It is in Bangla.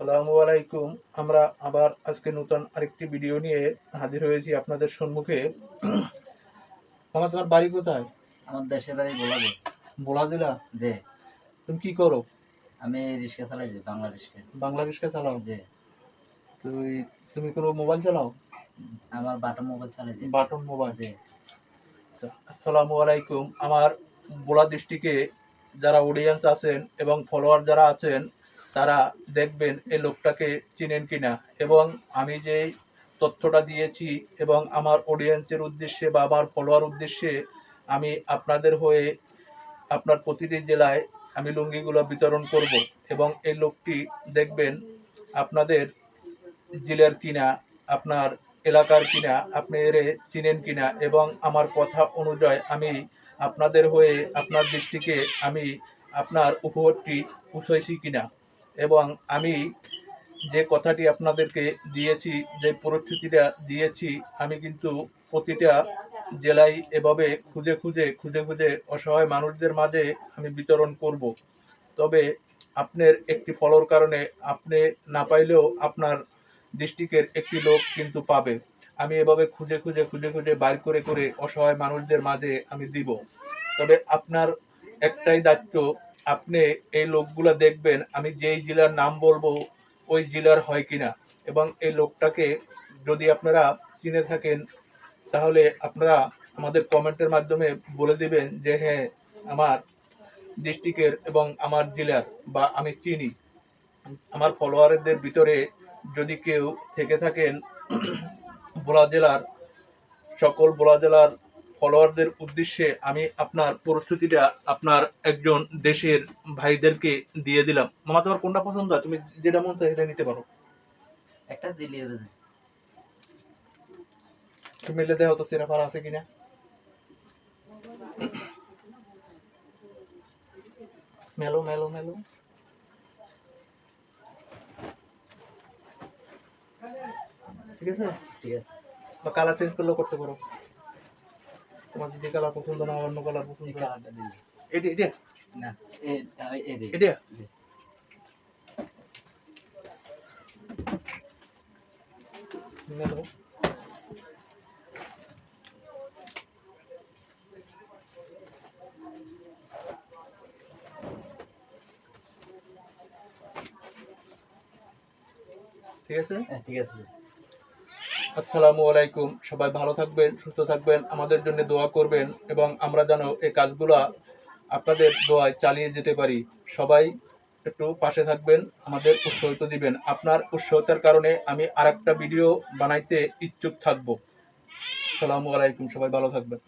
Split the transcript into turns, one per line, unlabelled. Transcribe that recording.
আসসালামু আলাইকুম। আমরা আবার আজকে নতুন আরেকটি ভিডিও নিয়ে হাজির হয়েছি আপনাদের সম্মুখে। মামা, তোমার বাড়ি কোথায়?
আমার দেশের বাড়ি গোলাগো।
ভোলা জেলা?
যে
তুমি কি করো?
আমি রিক্সা চালাই, যে বাংলা রিক্সা।
বাংলা রিক্সা চালাও?
যে
তুই তুমি কোনো মোবাইল চালাও?
আমার বাটা মোবাইল চালাই। যে
বাটন মোবাইল?
যে
আসসালামু আলাইকুম। আমার ভোলা ডিস্ট্রিক্টে যারা অডিয়েন্স আছেন এবং ফলোয়ার যারা আছেন তারা দেখবেন এই লোকটাকে চিনেন কিনা, এবং আমি যে তথ্যটা দিয়েছি এবং আমার অডিয়েন্সের উদ্দেশ্যে বা আমার ফলোয়ার উদ্দেশ্যে আমি আপনাদের হয়ে আপনার প্রতিটি জেলায় আমি লুঙ্গিগুলো বিতরণ করব, এবং এই লোকটি দেখবেন আপনাদের জেলার কিনা, আপনার এলাকার কিনা, আপনি এরে চিনেন কিনা, এবং আমার কথা অনুযায়ী আমি আপনাদের হয়ে আপনার দৃষ্টিকে আমি আপনার উপহারটি পৌঁছাইছি কিনা, এবং আমি যে কথাটি আপনাদেরকে দিয়েছি, যে প্রতিশ্রুতিটা দিয়েছি, আমি কিন্তু প্রতিটা জেলায় এভাবে খুঁজে খুঁজে খুঁজে খুঁজে অসহায় মানুষদের মাঝে আমি বিতরণ করব। তবে আপনার একটি ফলোর কারণে আপনি না পাইলেও আপনার ডিস্ট্রিক্টের একটি লোক কিন্তু পাবে। আমি এভাবে খুঁজে খুঁজে খুঁজে খুঁজে বাইর করে করে অসহায় মানুষদের মাঝে আমি দিব। তবে আপনার একটাই দায়িত্ব, আপনি এই লোকগুলো দেখবেন আমি যেই জেলার নাম বলবো ওই জেলার হয় কিনা, এবং এই লোকটাকে যদি আপনারা চিনে থাকেন তাহলে আপনারা আমাদের কমেন্টের মাধ্যমে বলে দিবেন যে হ্যাঁ, আমার ডিস্ট্রিক্টের এবং আমার জেলার বা আমি চিনি। আমার ফলোয়ারদের ভিতরে যদি কেউ থেকে থাকেন ভোলা জেলার, সকল ভোলা জেলার ফলোয়ারদের উদ্দেশ্যে আমি আপনার প্রস্তুতিটা আপনার একজন দেশের ভাইদেরকে দিয়ে দিলাম। মামা, তোমার কোনটা পছন্দ হয়? তুমি যেটা মন চায় সেটা নিতে পারো।
একটা দিলি হবে যে
তুমি মিলে দেখো তো চেরাফার আছে কিনা। মেলো মেলো মেলো। ঠিক আছে?
ঠিক আছে।
বা কালার চেঞ্জ করলেও করতে পারো। তোমার যদি কালার পছন্দ না হয় অন্য কালার
এই
পছন্দ হয়।
কালারটা দিলি
এটা এটা
না, এই দে।
এটা মেলো। ঠিক আছে?
ঠিক আছে।
আসসালামু আলাইকুম। সবাই ভালো থাকবেন, সুস্থ থাকবেন, আমাদের জন্য দোয়া করবেন, এবং আমরা যেন এই কাজগুলা আপনাদের দোয়ায় চালিয়ে যেতে পারি। সবাই একটু পাশে থাকবেন, আমাদের উৎসাহিত দিবেন। আপনার উৎসাহতার কারণে আমি আরেকটা ভিডিও বানাইতে ইচ্ছুক থাকব। আসসালামু আলাইকুম। সবাই ভালো থাকবেন।